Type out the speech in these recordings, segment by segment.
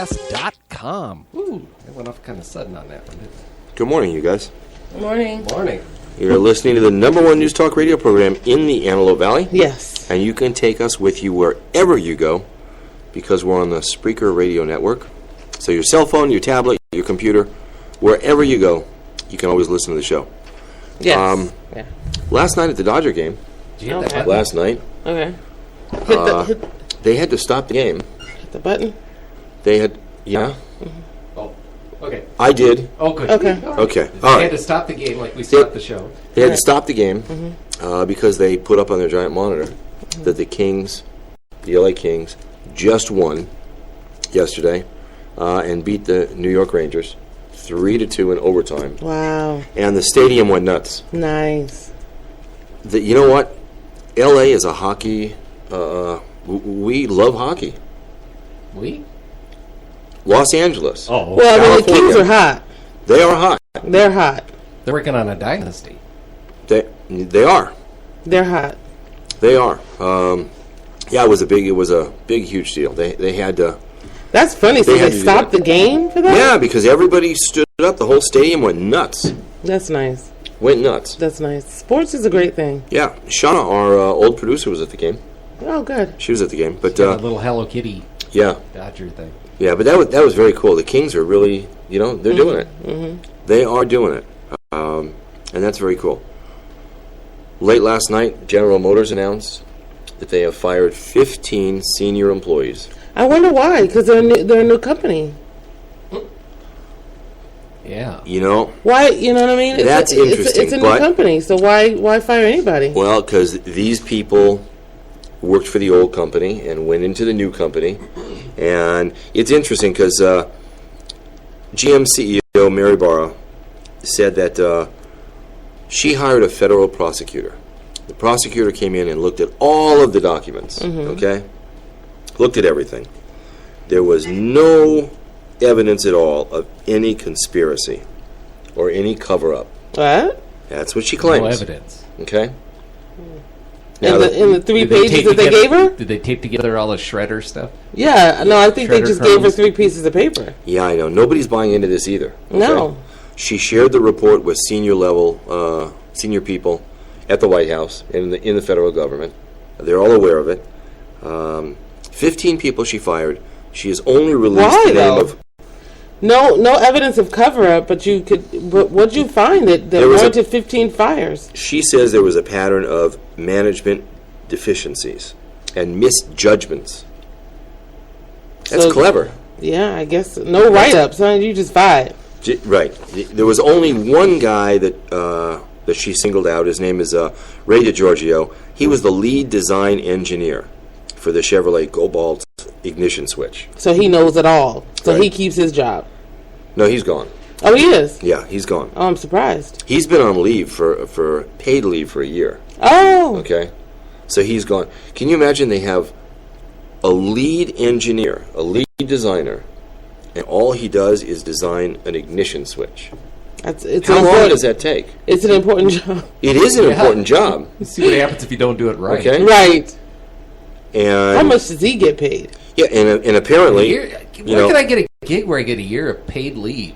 AVNewsCast.com. Ooh, it went off kind of sudden on that one, didn't it? Good morning, you guys. Good morning. Morning. You're listening to the #1 news talk radio program in the Antelope Valley. Yes. And you can take us with you wherever you go because we're on the Spreaker radio network. So your cell phone, your tablet, your computer, wherever you go, you can always listen to the show. Yes. Yeah. Last night at the Dodger game, Did you hear that? last night, Okay. Hit they had to stop the game. the button. They had, yeah, Oh, okay. I did. Oh, good. Okay. All right. Okay, They all had right. to stop the game like we stopped the show. They had to stop the game because they put up on their giant monitor that the Kings, the LA Kings, just won yesterday and beat the New York Rangers 3-2 in overtime. Wow. And the stadium went nuts. Nice. You know what? LA is a hockey. We love hockey. We? Los Angeles. Oh, Well, I mean, the California. Kings are hot. They are hot. They're hot. they're working on a dynasty. They are. They're hot. They are. Yeah, it was a big, huge deal. They had to. That's funny. So They had they to do stopped that. the game for that? Yeah, because everybody stood up. The whole stadium went nuts. That's nice. Went nuts. That's nice. Sports is a great thing. Yeah, Shauna, our old producer, was at the game. Oh, good. She was at the game, but Got a little Hello Kitty yeah, Dodger thing. yeah. But that was very cool. The Kings are really, they're doing it. Mm-hmm. They are doing it, and that's very cool. Late last night, General Motors announced that they have fired 15 senior employees. I wonder why. Because they're a new company. Yeah. Why? You know what I mean? That's interesting, It's a new but- company, so why fire anybody? Well, because these people worked for the old company and went into the new company. And it's interesting because GM CEO Mary Barra said that she hired a federal prosecutor. The prosecutor came in and looked at all of the documents, okay? Looked at everything. There was no evidence at all of any conspiracy or any cover-up. What? That's what she claims. No evidence. Okay? In the 3 Did they pages tape that they together- gave her? Did they tape together all the shredder stuff? Yeah. No, I think they Shredder just gave her crumbs. 3 pieces of paper. Yeah, I know. Nobody's buying into this either. Okay? No. She shared the report with senior people at the White House and in the federal government. They're all aware of it. 15 people she fired. She has only released Why, the name though? of. No evidence of cover-up, but what'd you find that warranted 15 fires? She says there was a pattern of management deficiencies and misjudgments. That's So- clever. Yeah, I guess. No write-ups, huh? You just fired. Right. There was only one guy that she singled out. His name is Ray DiGiorgio. He was the lead design engineer for the Chevrolet Cobalt ignition switch. So he knows it all. So Right. he keeps his job. No, he's gone. Oh, he is? Yeah, he's gone. Oh, I'm surprised. He's been on leave for paid leave for a year. Oh. Okay, so he's gone. Can you imagine they have a lead engineer, a lead designer, and all he does is design an ignition switch? It's How long important- does that take? It's an important job. It is an important job. Let's see what happens if you don't do it right. Okay, Right. and How much does he get paid? Yeah, and apparently, Where can I get a gig where I get a year of paid leave?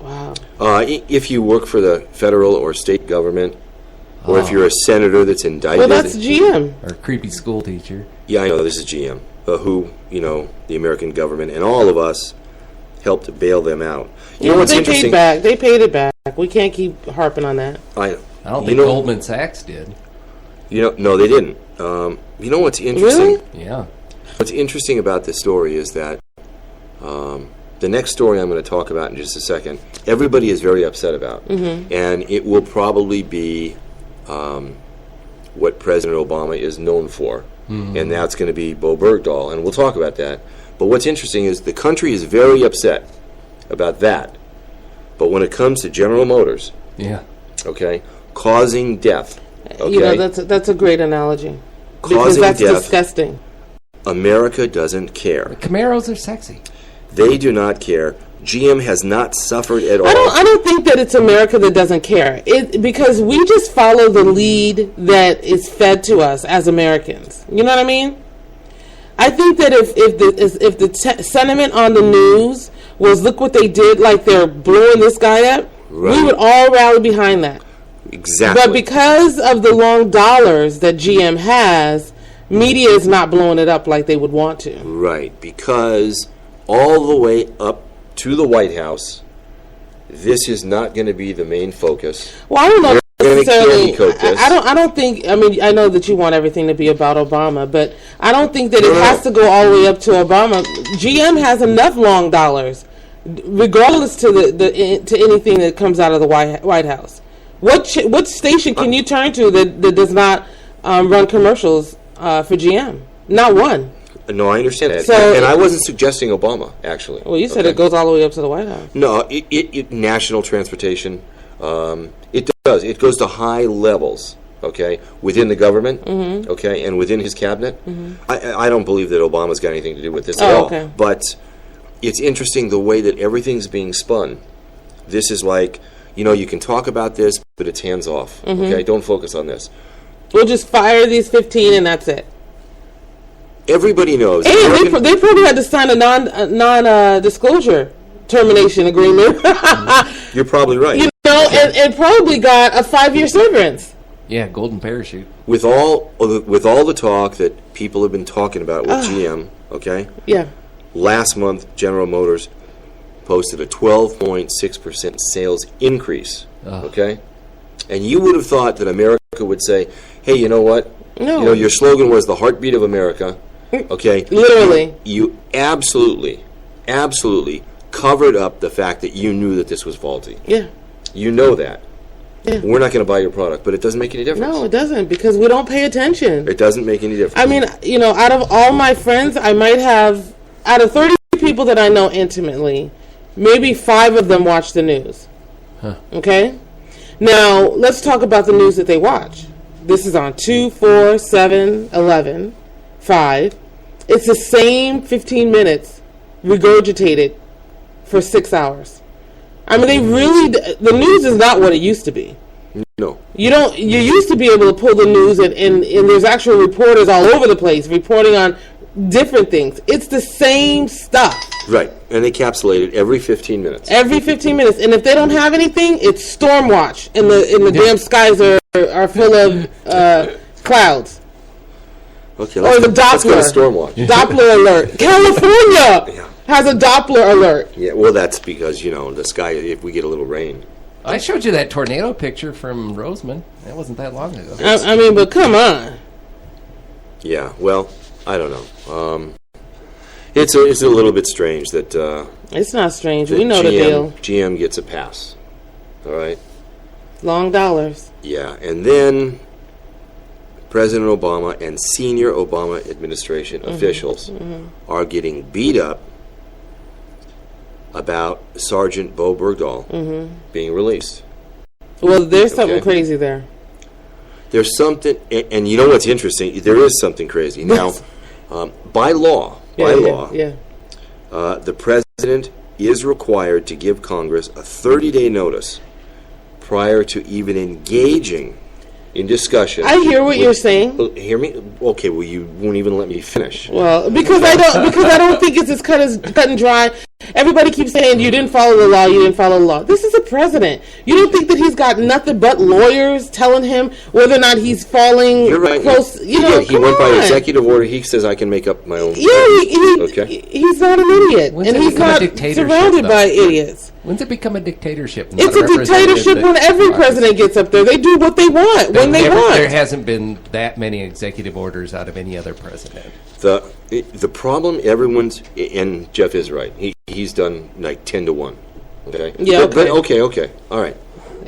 Wow. if you work for the federal or state government, or if you're a senator that's indicted. Well, that's GM. Or a creepy school teacher. Yeah, I know, this is GM, who, the American government and all of us helped bail them out. You know what's they interesting? paid back. They paid it back. We can't keep harping on that. I don't think Goldman Sachs did. No, they didn't. You know what's interesting? Really? Yeah. What's interesting about this story is that the next story I'm going to talk about in just a second, everybody is very upset about. Mm-hmm. And it will probably be what President Obama is known for. Mm-hmm. And that's going to be Bowe Bergdahl. And we'll talk about that. But what's interesting is the country is very upset about that. But when it comes to General Motors, Yeah. okay, causing death, okay, That's a great analogy. Because causing that's death, disgusting. America doesn't care. Camaros are sexy. They do not care. GM has not suffered at all. I don't think that it's America that doesn't care. Because we just follow the lead that is fed to us as Americans. You know what I mean? I think that if the sentiment on the news was, look what they did, like they're blowing this guy up, we would all rally behind that. Exactly. But because of the long dollars that GM has, media is not blowing it up like they would want to. Right, because all the way up to the White House, this is not going to be the main focus. Well, I don't know necessarily. This. I don't think. I mean, I know that you want everything to be about Obama, but I don't think that it has to go all the way up to Obama. GM has enough long dollars, regardless to to anything that comes out of the White House. What station can you turn to that does not run commercials for GM? Not one. No, I understand that. So, and I wasn't suggesting Obama, actually. Well, you said it goes all the way up to the White House. No, national transportation, it does. It goes to high levels, okay, within the government, okay, and within his cabinet. I don't believe that Obama's got anything to do with this at all. Okay. But it's interesting the way that everything's being spun. This is like, you can talk about this, but it's hands off, okay? Don't focus on this. We'll just fire these 15 and that's it. Everybody knows. And they probably had to sign a non-disclosure termination agreement. You're probably right. And probably got a 5-year severance. Yeah, golden parachute. With all the talk that people have been talking about with GM, okay? Yeah. Last month, General Motors posted a 12.6% sales increase, okay? And you would have thought that America would say, hey, you know what? No. Your slogan was the heartbeat of America. Okay. Literally. You absolutely covered up the fact that you knew that this was faulty. Yeah. You know that. Yeah. We're not going to buy your product, but it doesn't make any difference. No, it doesn't, because we don't pay attention. It doesn't make any difference. I mean, out of all my friends, I might have, out of 30 people that I know intimately, maybe 5 of them watch the news. Huh. Okay? Now, let's talk about the news that they watch. This is on 2, 4, 7, 11, 5. It's the same 15 minutes regurgitated for 6 hours. I mean, the news is not what it used to be. No. You used to be able to pull the news and there's actual reporters all over the place reporting on different things. It's the same stuff. Right. And they encapsulate it every 15 minutes. Every 15 minutes. And if they don't have anything, it's storm watch and the damn skies are full of clouds. Okay, or the Doppler. Let's go to storm watch. Doppler alert. California has a Doppler alert. Yeah, well, that's because, the sky, if we get a little rain. I showed you that tornado picture from Roseman. That wasn't that long ago. I mean, but come on. Yeah, well, I don't know. It's a little bit strange that... it's not strange. We know the deal. GM gets a pass. All right? Long dollars. Yeah, and then President Obama and senior Obama administration officials are getting beat up about Sergeant Bowe Bergdahl being released. Well, there's something crazy there. There's something, and you know what's interesting? There is something crazy. Now, by law, the president is required to give Congress a 30-day notice prior to even engaging in discussion. I hear what you're saying. Hear me? Okay, well, you won't even let me finish. Well, because I don't think it's as cut and dry. Everybody keeps saying you didn't follow the law, you didn't follow the law. This is a president. You don't think that he's got nothing but lawyers telling him whether or not he's falling close? He went by executive order. He says I can make up my own. Yeah, he's not an idiot, and he's not surrounded by idiots. When's it become a dictatorship? It's a dictatorship when every president gets up there. They do what they want when they want. There hasn't been that many executive orders out of any other president. The problem, and Jeff is right. He's done like 10 to 1. Okay. Yeah. Okay. All right.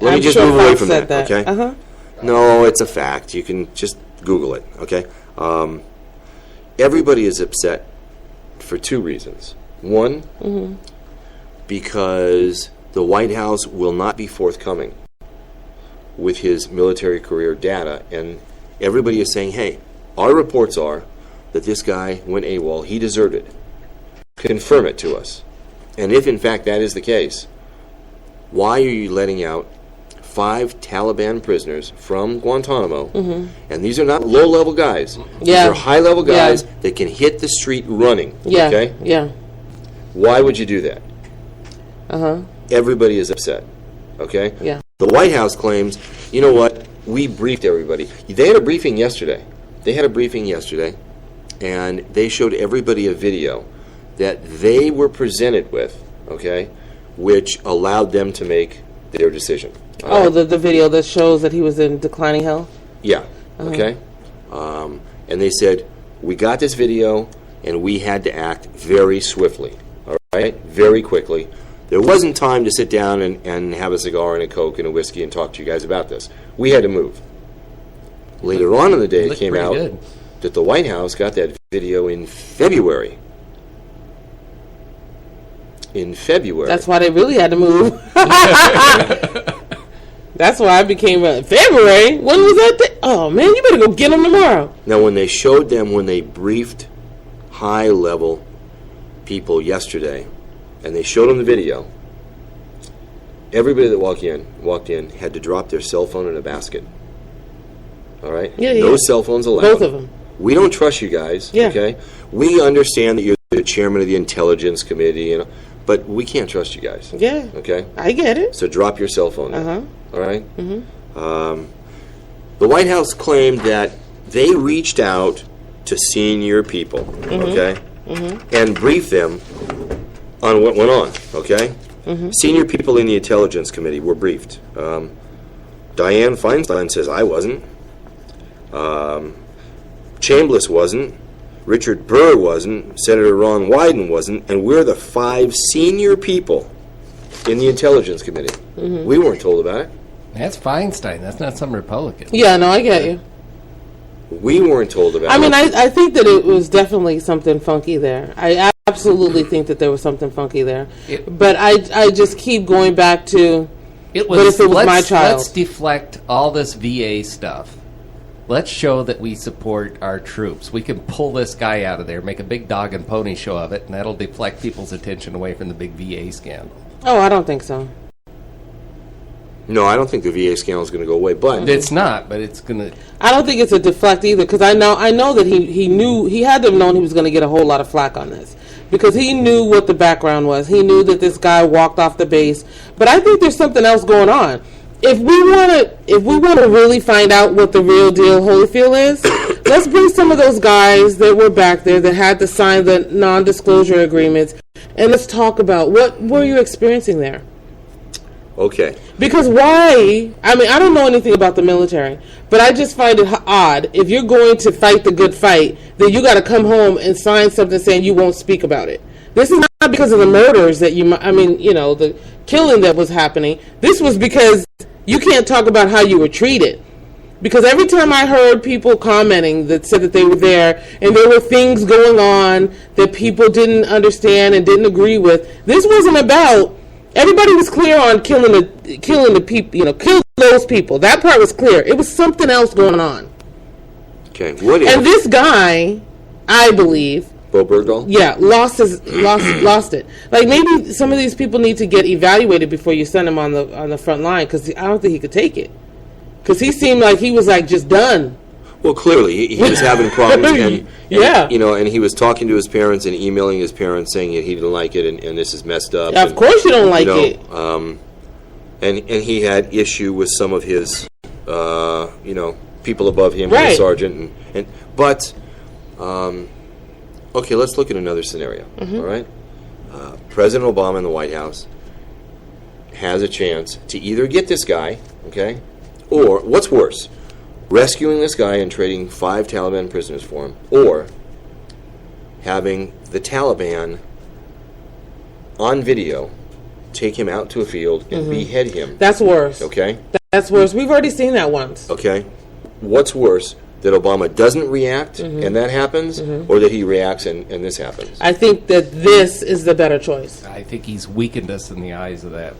Let me just move away from that. Okay. No, it's a fact. You can just Google it. Okay. Everybody is upset for 2 reasons. One, because the White House will not be forthcoming with his military career data, and everybody is saying, hey, our reports are that this guy went AWOL, he deserted. Confirm it to us. And if in fact that is the case, why are you letting out 5 Taliban prisoners from Guantanamo, and these are not low-level guys. These are high-level guys that can hit the street running. Yeah. Okay? Yeah. Why would you do that? Everybody is upset. Okay? Yeah. The White House claims, you know what? We briefed everybody. They had a briefing yesterday. And they showed everybody a video that they were presented with, okay, which allowed them to make their decision. The video that shows that he was in declining health? Yeah, okay. And they said, we got this video, and we had to act very swiftly, all right, very quickly. There wasn't time to sit down and have a cigar and a Coke and a whiskey and talk to you guys about this. We had to move. Later on in the day, it came out that the White House got that video in February. That's why they really had to move. That's why I became February. When was that? Oh, man, you better go get them tomorrow. Now, when they showed them, when they briefed high-level people yesterday, and they showed them the video, everybody that walked in had to drop their cell phone in a basket. All right? No cell phones allowed. Both of them. We don't trust you guys, okay? We understand that you're the chairman of the Intelligence Committee, but we can't trust you guys. Yeah. Okay? I get it. So drop your cell phone. All right? The White House claimed that they reached out to senior people, okay? And briefed them on what went on, okay? Senior people in the Intelligence Committee were briefed. Dianne Feinstein says, I wasn't. Chambliss wasn't. Richard Burr wasn't. Senator Ron Wyden wasn't. And we're the 5 senior people in the Intelligence Committee. We weren't told about it. That's Feinstein. That's not some Republican. Yeah, no, I get you. We weren't told about it. I mean, I think that it was definitely something funky there. I absolutely think that there was something funky there. But I just keep going back to, but if it was my child. Let's deflect all this VA stuff. Let's show that we support our troops. We can pull this guy out of there, make a big dog and pony show of it, and that'll deflect people's attention away from the big VA scandal. Oh, I don't think so. No, I don't think the VA scandal is going to go away, but it's not. But it's going to. I don't think it's a deflect either, because I know that he knew, he had to have known he was going to get a whole lot of flack on this, because he knew what the background was. He knew that this guy walked off the base. But I think there's something else going on. If we want to really find out what the real deal Holyfield is, let's bring some of those guys that were back there that had to sign the non-disclosure agreements, and let's talk about what were you experiencing there. Okay. Because why? I mean, I don't know anything about the military, but I just find it odd. If you're going to fight the good fight, then you got to come home and sign something saying you won't speak about it. This is not because of the murders that the killing that was happening. This was because you can't talk about how you were treated. Because every time I heard people commenting that said that they were there and there were things going on that people didn't understand and didn't agree with, this wasn't about. Everybody was clear on killing the people, kill those people. That part was clear. It was something else going on. Okay, what if? And this guy, I believe, Bowe Bergdahl? Yeah, lost it. Like, maybe some of these people need to get evaluated before you send them on the front line, because I don't think he could take it. Because he seemed like he was like just done. Well, clearly he was having problems, and yeah, and he was talking to his parents and emailing his parents saying that he didn't like it and this is messed up. Yeah, of course you don't like it. And he had issue with some of his people above him, right. The sergeant, but okay, let's look at another scenario. All right, President Obama in the White House has a chance to either get this guy, okay, or what's worse, rescuing this guy and trading 5 Taliban prisoners for him, or having the Taliban on video take him out to a field and behead him. That's worse. Okay? That's worse. We've already seen that once. Okay. What's worse, that Obama doesn't react and that happens, or that he reacts and this happens? I think that this is the better choice. I think he's weakened us in the eyes of that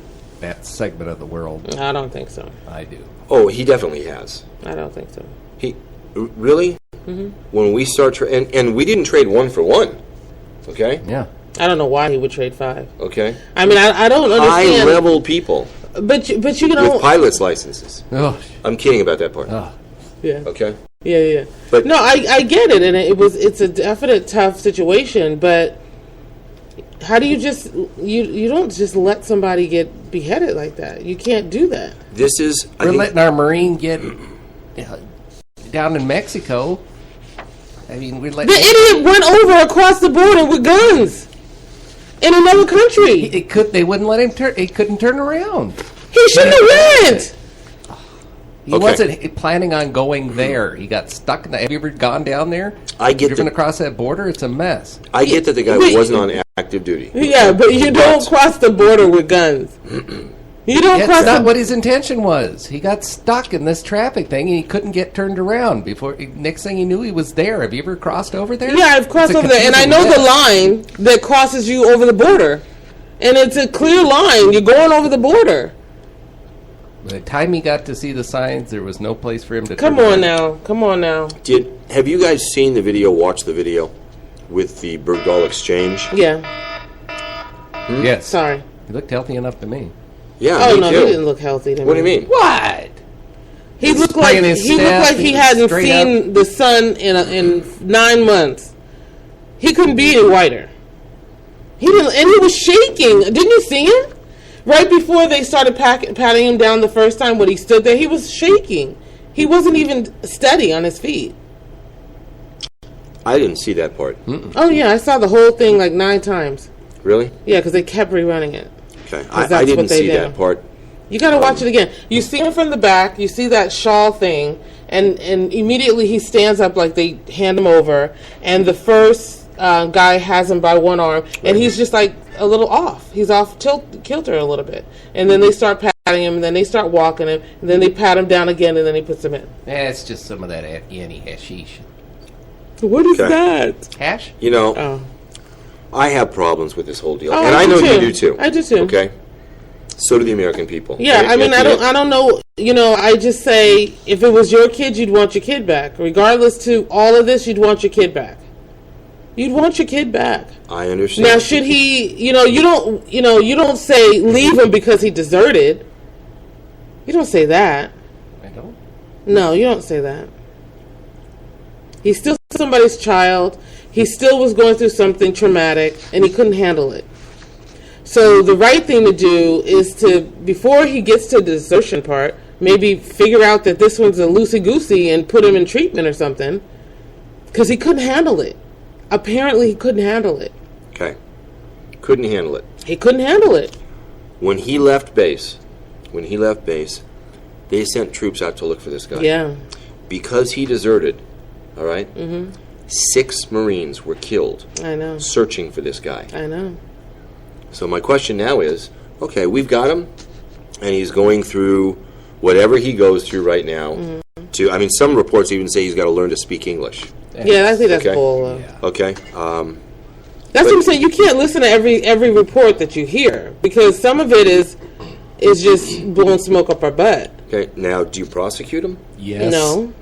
segment of the world. I don't think so. I do. Oh, he definitely has. I don't think so. He really? When we start and we didn't trade 1 for 1. Okay? Yeah. I don't know why he would trade 5. Okay. I mean, I don't understand. High-level people. But you with don't. pilots' licenses. Oh, I'm kidding about that part. Yeah. Okay. Yeah. But no, I get it, and it's a definite tough situation. But how do you just you don't just let somebody get beheaded like that? You can't do that. this is. we're letting our Marine get down in Mexico. I mean, we're letting The idiot went over across the border with guns in another country. They wouldn't let him turn. He couldn't turn around. He shouldn't have went. He Okay. wasn't planning on going there. He got stuck in the. Have you ever gone down there? I get Driven that. across that border. It's a mess. I get that the guy But- wasn't on active duty. Yeah, but you don't cross the border with guns. You don't That's cross not the what his intention was. He got stuck in this traffic thing, and he couldn't get turned around. Before next thing he knew, he was there. Have you ever crossed over there? Yeah, I've crossed It's a over there, and I know confusing the mess. line that crosses you over the border, and it's a clear line. You're going over the border. By the time he got to see the signs, there was no place for him to Come turn on around. now, come on now. Have you guys seen the video? Watched the video with the Bergdahl exchange? Yeah, Yes. sorry. He looked healthy enough to me. Yeah, Oh me no, too. he didn't look healthy to me. What do you mean? What? He looked like spraying his he step, he was hadn't straight seen the sun in 9 months. He couldn't be any whiter. He didn't, and he was shaking. Didn't you see him? Right before they started patting him down the first time, when he stood there, he was shaking. He wasn't even steady on his feet. I didn't see that part. Oh yeah, I saw the whole thing like 9 times. Really? Yeah, because they kept rerunning it. Okay. 'Cause I that's didn't what they see do. that part. You got to watch it again. You see him from the back. You see that shawl thing, and immediately he stands up like they hand him over, and the first guy has him by one arm, and he's just like a little off. He's off kilter a little bit, and then they start patting him, and then they start walking him, and then they pat him down again, and then he puts him in. Yeah, it's just some of that anti-hashish. What is Okay. that? Hash? You know, Oh, I have problems with this whole deal, Oh, and I I do know too. you do too. I do too. Okay. So do the American people. yeah. Okay? I mean, At the I don't know. You know, I just say if it was your kid, you'd want your kid back. Regardless to all of this, you'd want your kid back. You'd want your kid back. I understand. Now, should he? You don't say leave him because he deserted. You don't say that. I don't. No, you don't say that. He's still somebody's child. He still was going through something traumatic, and he couldn't handle it. So the right thing to do is to, before he gets to the desertion part, maybe figure out that this one's a loosey-goosey and put him in treatment or something, because he couldn't handle it. Apparently, he couldn't handle it. Okay. Couldn't handle it. He couldn't handle it. When he left base, they sent troops out to look for this guy. Yeah. Because he deserted, all right? 6 Marines were killed I know. searching for this guy. I know. So my question now is, okay, we've got him, and he's going through whatever he goes through right now. I mean, some reports even say he's got to learn to speak English. Yeah, I think that's Okay. bull. Okay? That's what I'm saying. You can't listen to every report that you hear, because some of it is just blowing smoke up our butt. Okay, now, do you prosecute him? Yes. No.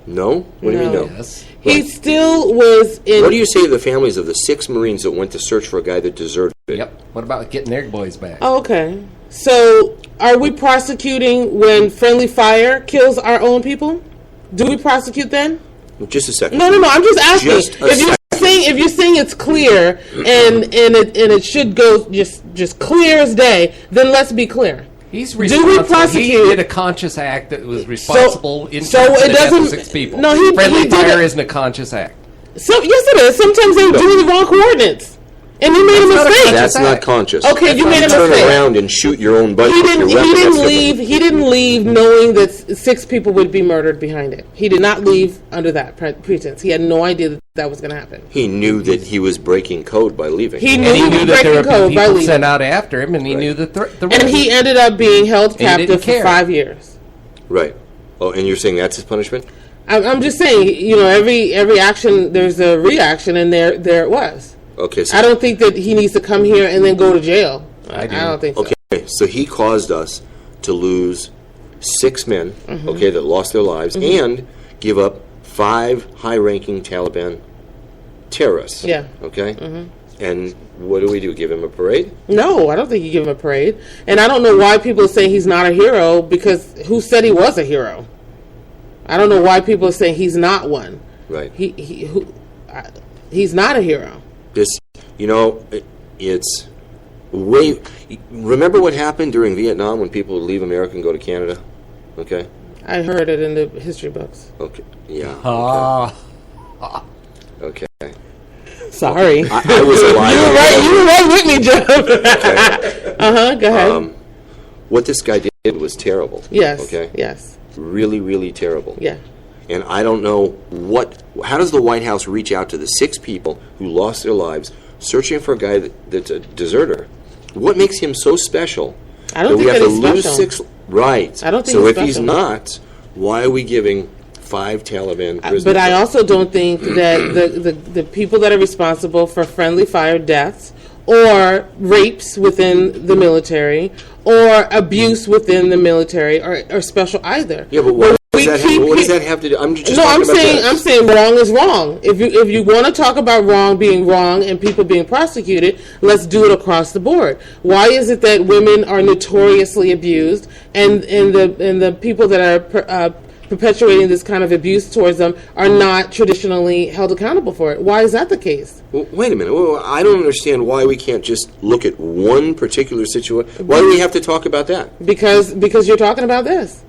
No? What do you mean No. no? Yes. He still was in. What do you say to the families of the 6 Marines that went to search for a guy that deserted? Yep. What about getting their boys back? Oh, okay. So, are we prosecuting when friendly fire kills our own people? Do we prosecute then? Just a second. No. I'm just asking. Just a If you're saying it's clear and it should go just clear as day, then let's be clear. He's Do we responsible. prosecute? He did a conscious act that was responsible in so terms of it the death of doesn't- 6 people. no, he Friendly did fire it- isn't a conscious act. So yes, it is. Sometimes they were doing the wrong coordinates, and you made a That's not a mistake. That's not Conscious conscious. Okay, you made a turn mistake. around and shoot your own buddy He with didn't. your weapon. He didn't That's leave. different. He didn't leave knowing that 6 people would be murdered behind it. He did not leave under that pretense. He had no idea that was going to happen. He knew that he was breaking code by leaving. He knew And he he knew was that there breaking would code be by people leaving, sent out after him, and he Right. knew the and he ended up being held he didn't captive for care. 5 years. Right. Oh, and you're saying that's his punishment? I'm just saying, every action there's a reaction, and there it was. Okay. So, I don't think that he needs to come here and then go to jail. I do. don't think so. okay. So he caused us to lose 6 men, Mm-hmm. okay, that lost their lives, and give up 5 high-ranking Taliban terrorists. Yeah. Okay. And what do? Give him a parade? No, I don't think you give him a parade. And I don't know why people are saying he's not a hero, because who said he was a hero? I don't know why people are saying he's not one. Right. He's not a hero. It's way... Remember what happened during Vietnam when people would leave America and go to Canada? Okay? I heard it in the history books. Okay. Yeah. Okay. Sorry. I was alive. You were right with me, Joe. Okay. Go ahead. What this guy did was terrible. Yes. Okay? Yes. Really, really terrible. Yeah. And I don't know how does the White House reach out to the 6 people who lost their lives searching for a guy that's a deserter? What makes him so special? I don't think that he's special. 6... Right. I don't think so he's if he's special. Not, why are we giving 5 Taliban prisoners? But I also don't think that the people that are responsible for friendly fire deaths or rapes within the military or abuse within the military are special either. Yeah, but what does that have to do? I'm saying wrong is wrong. If you want to talk about wrong being wrong and people being prosecuted, let's do it across the board. Why is it that women are notoriously abused and the people that are perpetuating this kind of abuse towards them are not traditionally held accountable for it? Why is that the case? Well, wait a minute. Well, I don't understand why we can't just look at one particular situation. Why do we have to talk about that? Because you're talking about this.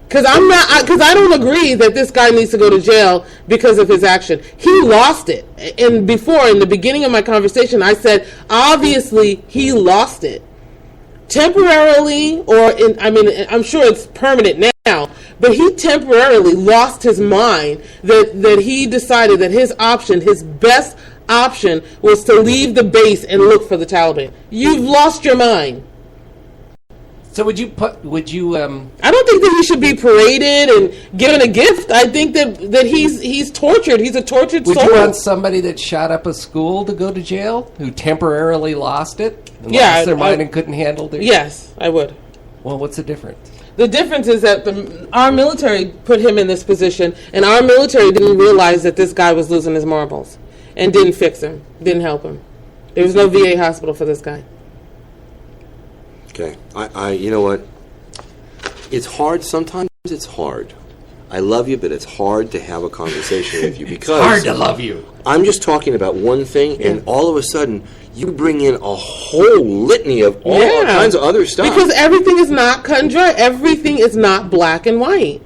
Because I don't agree that this guy needs to go to jail because of his action. He lost it. And before, in the beginning of my conversation, I said, obviously, he lost it. Temporarily, I'm sure it's permanent now, but he temporarily lost his mind that he decided that his best option, was to leave the base and look for the Taliban. You've lost your mind. So would you? I don't think that he should be paraded and given a gift. I think that he's tortured. He's a tortured soul. Would you want somebody that shot up a school to go to jail, who temporarily lost it, and lost their mind and couldn't handle their... Yes, I would. Well, what's the difference? The difference is that our military put him in this position, and our military didn't realize that this guy was losing his marbles, and didn't fix him, didn't help him. There was no VA hospital for this guy. Okay. You know what? It's hard. Sometimes it's hard. I love you, but it's hard to have a conversation with you because... It's hard to love you. I'm just talking about one thing, and all of a sudden, you bring in a whole litany of all kinds of other stuff. Because everything is not cut and dry. Everything is not black and white.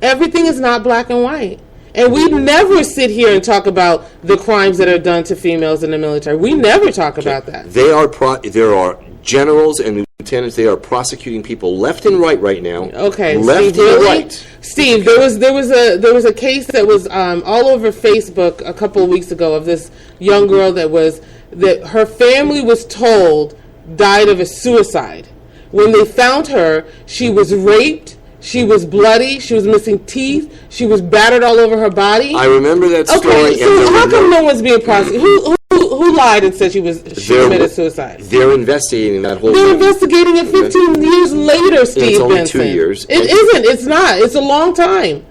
Everything is not black and white. And we never sit here and talk about the crimes that are done to females in the military. We never talk about that. There are generals and lieutenants. They are prosecuting people left and right now. Okay, left Steve, and right. Steve, there was a case that was all over Facebook a couple of weeks ago of this young girl that her family was told died of a suicide. When they found her, she was raped. She was bloody. She was missing teeth. She was battered all over her body. I remember that story. Okay, so how come no one's being prosecuted? Who lied and said she committed suicide? They're investigating that whole thing. They're thing. investigating it 15 years later, Steve It's only Benson. 2 years. It isn't. It's not. It's a long time.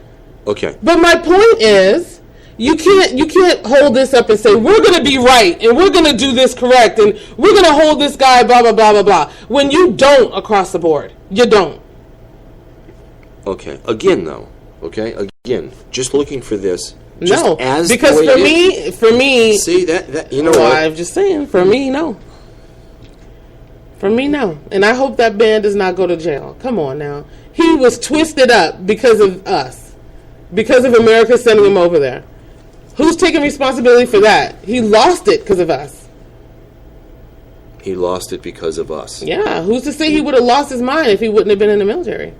Okay. But my point is, you can't hold this up and say, we're going to be right, and we're going to do this correct, and we're going to hold this guy, blah, blah, blah, blah, blah. When you don't across the board. You don't. Okay. Again, though. Okay? Again. Just looking for this. No. Because for me... See, that you know what? I'm just saying, for me, no. For me, no. And I hope that man does not go to jail. Come on now. He was twisted up because of us. Because of America sending him over there. Who's taking responsibility for that? He lost it because of us. He lost it because of us. Yeah. Who's to say he would have lost his mind if he wouldn't have been in the military?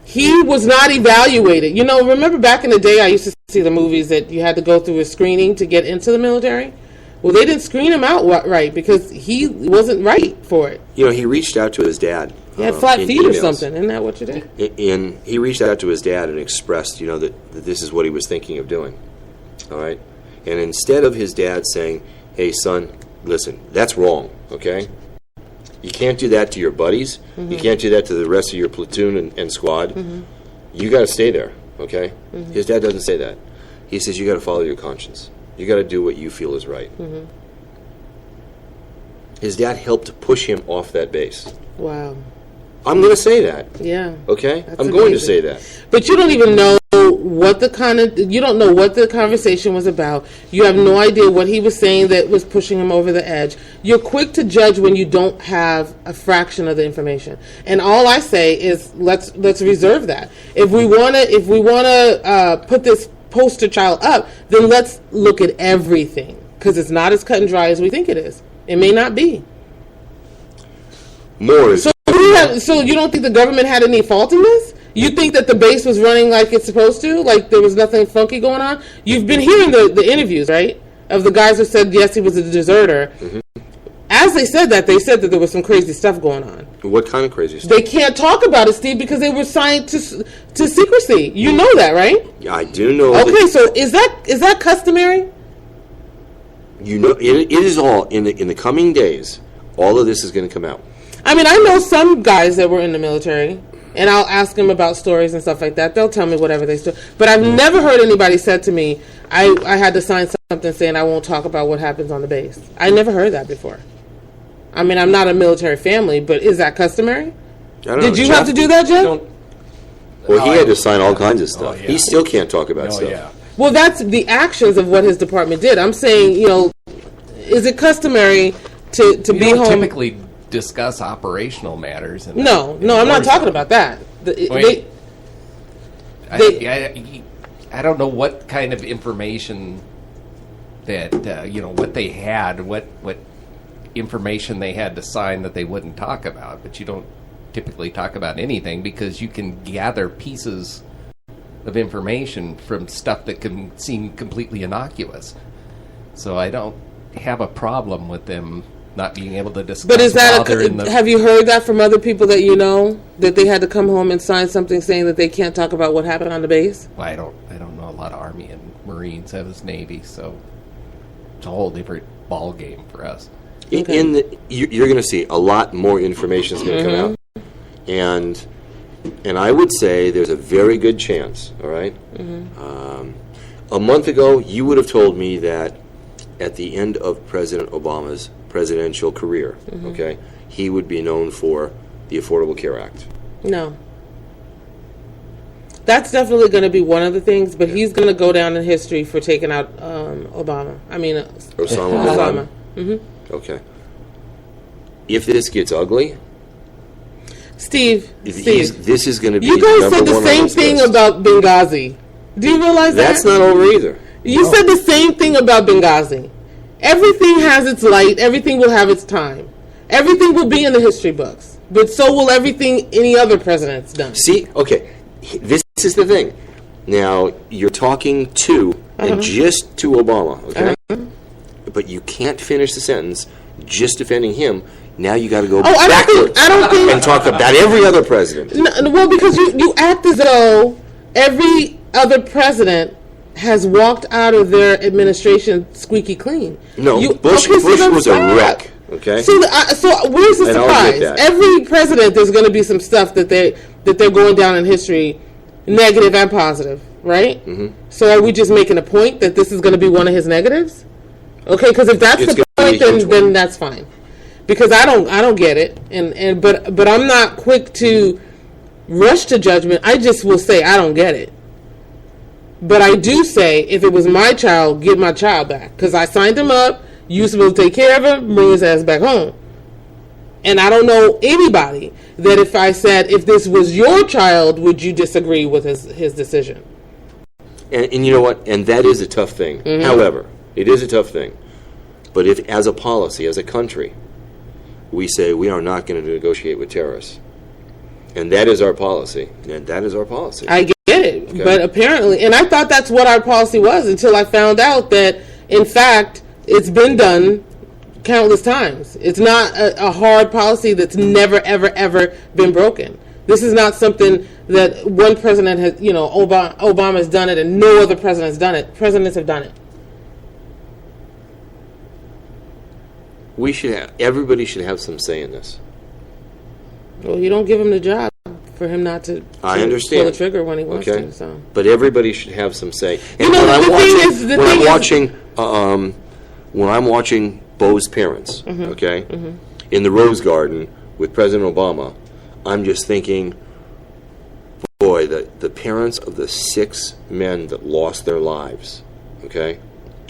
He was not evaluated. You know, remember back in the day I used to see the movies that you had to go through a screening to get into the military? Well, they didn't screen him out right because he wasn't right for it. You know, he reached out to his dad. He had flat feet or something. Isn't that what you did? He reached out to his dad and expressed, that this is what he was thinking of doing. All right? And instead of his dad saying, hey, son, listen, that's wrong, okay? You can't do that to your buddies. Mm-hmm. You can't do that to the rest of your platoon and squad. Mm-hmm. You got to stay there, okay? Mm-hmm. His dad doesn't say that. He says you got to follow your conscience. You got to do what you feel is right. Mm-hmm. His dad helped push him off that base. Wow. I'm going to say that. Yeah. Okay? That's I'm going to amazing. say that. But you don't even know you don't know what the conversation was about. You have no idea what he was saying that was pushing him over the edge. You're quick to judge when you don't have a fraction of the information. And all I say is let's reserve that. If we want to put this poster child up, then let's look at everything, because it's not as cut and dry as we think it is. It may not be. More is... So you don't think the government had any fault in this? You think that the base was running like it's supposed to? Like there was nothing funky going on? You've been hearing the interviews, right? Of the guys who said, yes, he was a deserter. Mm-hmm. As they said that there was some crazy stuff going on. What kind of crazy stuff? They can't talk about it, Steve, because they were signed to secrecy. You know that, right? Yeah, I do know. Okay, so is that customary? You know, it is all, in the coming days, all of this is going to come out. I mean, I know some guys that were in the military, and I'll ask them about stories and stuff like that. They'll tell me whatever they do. But I've never heard anybody said to me, I had to sign something saying I won't talk about what happens on the base. I never heard that before. I mean, I'm not a military family, but is that customary? Did you have to do that, Jeff? Well, he had to sign all kinds of stuff. He still can't talk about stuff. Yeah. Well, that's the actions of what his department did. I'm saying, is it customary to be home? Typically discuss operational matters. No, I'm not talking about that. I don't know what kind of information that what they had, what information they had to sign that they wouldn't talk about. But you don't typically talk about anything because you can gather pieces of information from stuff that can seem completely innocuous. So I don't have a problem with them not being able to discuss. But is that have you heard that from other people that you know, that they had to come home and sign something saying that they can't talk about what happened on the base? Well, I don't know a lot of Army and Marines. I was Navy, so it's a whole different ball game for us. Okay. You're going to see a lot more information is going to come out, and I would say there's a very good chance. All right, a month ago you would have told me that at the end of President Obama's presidential career, okay, he would be known for the Affordable Care Act. No. That's definitely going to be one of the things, but he's going to go down in history for taking out Osama bin Laden. Okay. If this gets ugly, Steve, this is going to be. You guys said the same thing about Benghazi. Do you realize that? That's not over either. You said the same thing about Benghazi. Everything has its light. Everything will have its time. Everything will be in the history books. But so will everything any other president's done. See, okay, this is the thing. Now, you're talking to, and just to Obama, okay? But you can't finish the sentence just defending him. Now you got to go backwards and talk about every other president. No, well, because you act as though every other president has walked out of their administration squeaky clean. No, Bush was a wreck. Okay. So where's the surprise? Every president, there's going to be some stuff that they're going down in history, negative and positive, right? Mm-hmm. So are we just making a point that this is going to be one of his negatives? Okay, because if that's the point, then that's fine. Because I don't get it, but I'm not quick to rush to judgment. I just will say I don't get it. But I do say, if it was my child, give my child back. Because I signed him up, you supposed to take care of him, bring his ass back home. And I don't know anybody that if I said, if this was your child, would you disagree with his decision? And you know what? And that is a tough thing. Mm-hmm. However, it is a tough thing. But if, as a policy, as a country, we say we are not going to negotiate with terrorists, and that is our policy, and that is our policy. I get it, okay. But apparently, and I thought that's what our policy was until I found out that, in fact, it's been done countless times. It's not a hard policy that's never, ever, ever been broken. This is not something that one president has, Obama's done it and no other president's done it. Presidents have done it. Everybody should have some say in this. Well, you don't give him the job for him not to pull the trigger when he wants to. So. But everybody should have some say. And when I'm when I'm watching Bowe's parents, okay, in the Rose Garden with President Obama, I'm just thinking, boy, the parents of the 6 men that lost their lives, okay,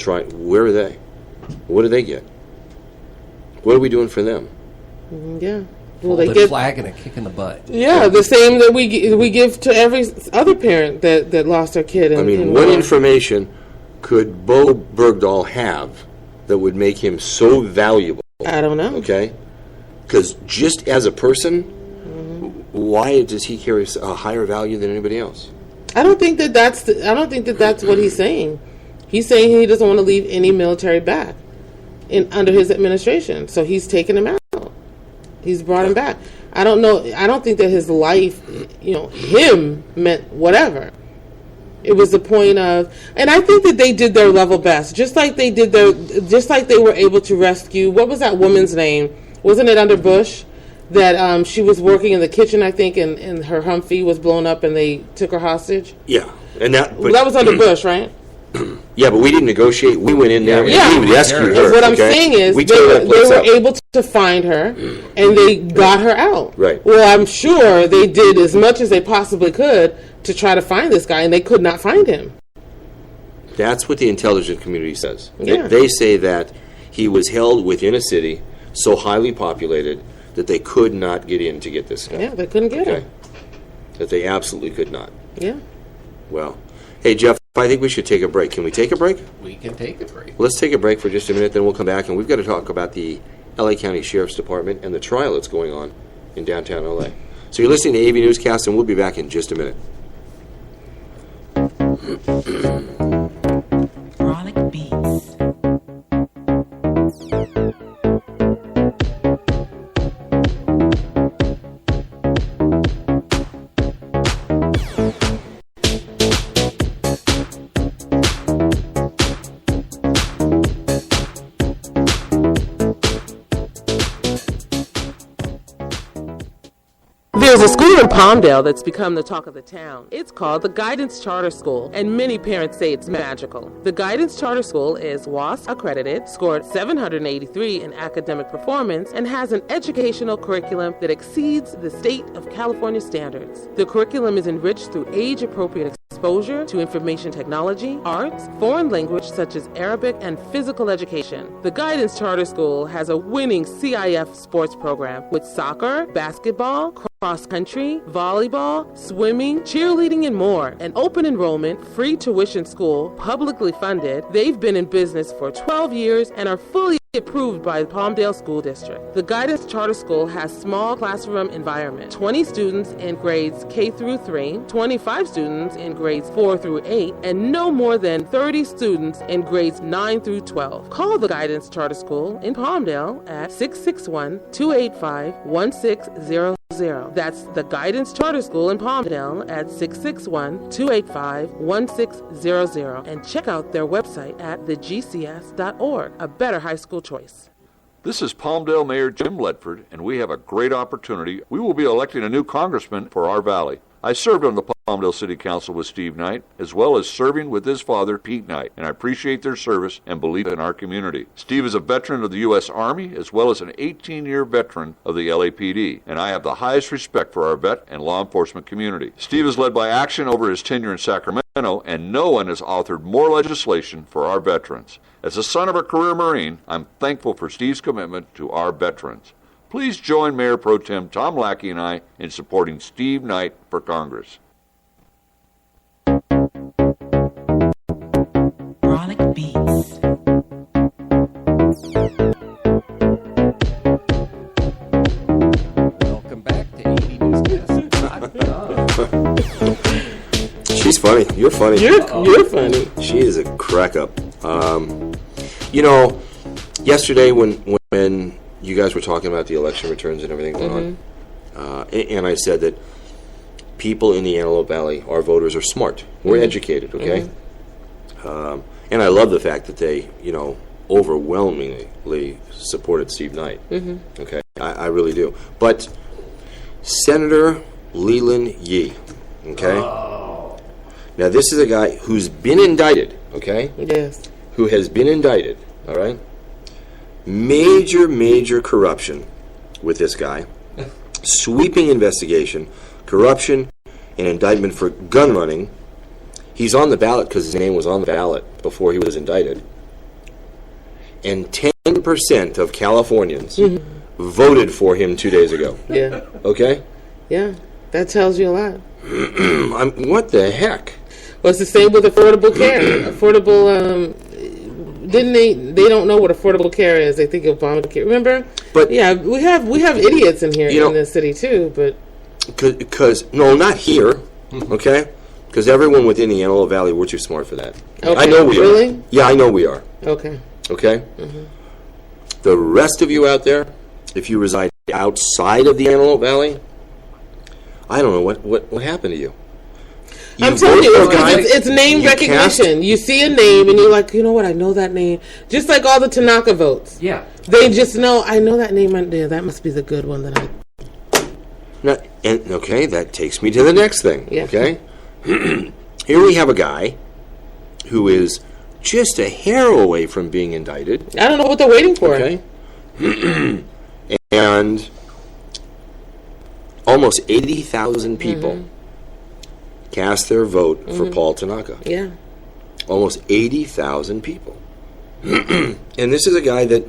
where are they? What do they get? What are we doing for them? Yeah. Well, they get flag and a kick in the butt. Yeah, the same that we give to every other parent that lost their kid. What information could Bowe Bergdahl have that would make him so valuable? I don't know. Okay, because just as a person, why does he carry a higher value than anybody else? I don't think that's what he's saying. He's saying he doesn't want to leave any military back under his administration, so he's taken him out. He's brought him back. I don't know. I don't think that his life, him meant whatever. It was the point of, and I think that they did their level best, just like they were able to rescue. What was that woman's name? Wasn't it under Bush that she was working in the kitchen? I think, and her Humvee was blown up, and they took her hostage. Yeah, and that was under Bush, right? Yeah, but we didn't negotiate. We went in there and we rescued her. What I'm saying is they were able to find her, and they got her out. Right. Well, I'm sure they did as much as they possibly could to try to find this guy, and they could not find him. That's what the intelligence community says. Yeah. They say that he was held within a city so highly populated that they could not get in to get this guy. Yeah, they couldn't get him. That they absolutely could not. Yeah. Well, hey, Jeff, I think we should take a break. Can we take a break? We can take a break. Let's take a break for just a minute, then we'll come back, and we've got to talk about the L.A. County Sheriff's Department and the trial that's going on in downtown L.A. So you're listening to AV Newscast, and we'll be back in just a minute. Chronic Beats. There's a school in Palmdale that's become the talk of the town. It's called the Guidance Charter School, and many parents say it's magical. The Guidance Charter School is WASP accredited, scored 783 in academic performance, and has an educational curriculum that exceeds the state of California standards. The curriculum is enriched through age-appropriate exposure to information technology, arts, foreign language such as Arabic, and physical education. The Guidance Charter School has a winning CIF sports program with soccer, basketball, cross-country, volleyball, swimming, cheerleading, and more. An open enrollment, free tuition school, publicly funded. They've been in business for 12 years and are fully approved by the Palmdale School District. The Guidance Charter School has small classroom environment, 20 students in grades K through 3, 25 students in grades 4 through 8, and no more than 30 students in grades 9 through 12. Call the Guidance Charter School in Palmdale at 661-285-1600. That's the Guidance Charter School in Palmdale at 661-285-1600. And check out their website at thegcs.org. A better high school choice. This is Palmdale Mayor Jim Ledford, and we have a great opportunity. We will be electing a new congressman for our valley. I served on the Palmdale City Council with Steve Knight, as well as serving with his father, Pete Knight, and I appreciate their service and belief in our community. Steve is a veteran of the U.S. Army, as well as an 18-year veteran of the LAPD, and I have the highest respect for our vet and law enforcement community. Steve has led by action over his tenure in Sacramento, and no one has authored more legislation for our veterans. As a son of a career Marine, I'm thankful for Steve's commitment to our veterans. Please join Mayor Pro Tem Tom Lackey and I in supporting Steve Knight for Congress. Chronic Beats. Welcome back to AV Newscast. She's funny. You're funny. You're funny. She is a crack up. Yesterday when you guys were talking about the election returns and everything going on, and I said that people in the Antelope Valley, our voters, are smart. We're educated, okay? And I love the fact that they, overwhelmingly supported Steve Knight. Okay, I really do. But Senator Leland Yee, okay? Now, this is a guy who's been indicted, okay? Yes. who has been indicted, all right? Major corruption with this guy. Sweeping investigation, corruption, and indictment for gun running. He's on the ballot because his name was on the ballot before he was indicted. And 10% of Californians voted for him 2 days ago. Yeah. Okay? Yeah. That tells you a lot. What the heck? Well, it's the same with affordable care. They don't know what affordable care is. They think of Obamacare. Remember? But yeah, we have idiots in here in this city too. But because no, not here. Okay, because everyone within the Antelope Valley, we're too smart for that. Okay. I know we are. Really? Yeah, I know we are. Okay. Okay. The rest of you out there, if you reside outside of the Antelope Valley, I don't know what happened to you. I'm telling you, it's name recognition. You see a name and you're like, you know what? I know that name. Just like all the Tanaka votes. Yeah. They just know, I know that name. Yeah, that must be the good one that I... Now, and okay, that takes me to the next thing. Yeah. Okay. Here we have a guy who is just a hair away from being indicted. I don't know what they're waiting for. Okay. And almost 80,000 people cast their vote for Paul Tanaka. Yeah. Almost 80,000 people. And this is a guy that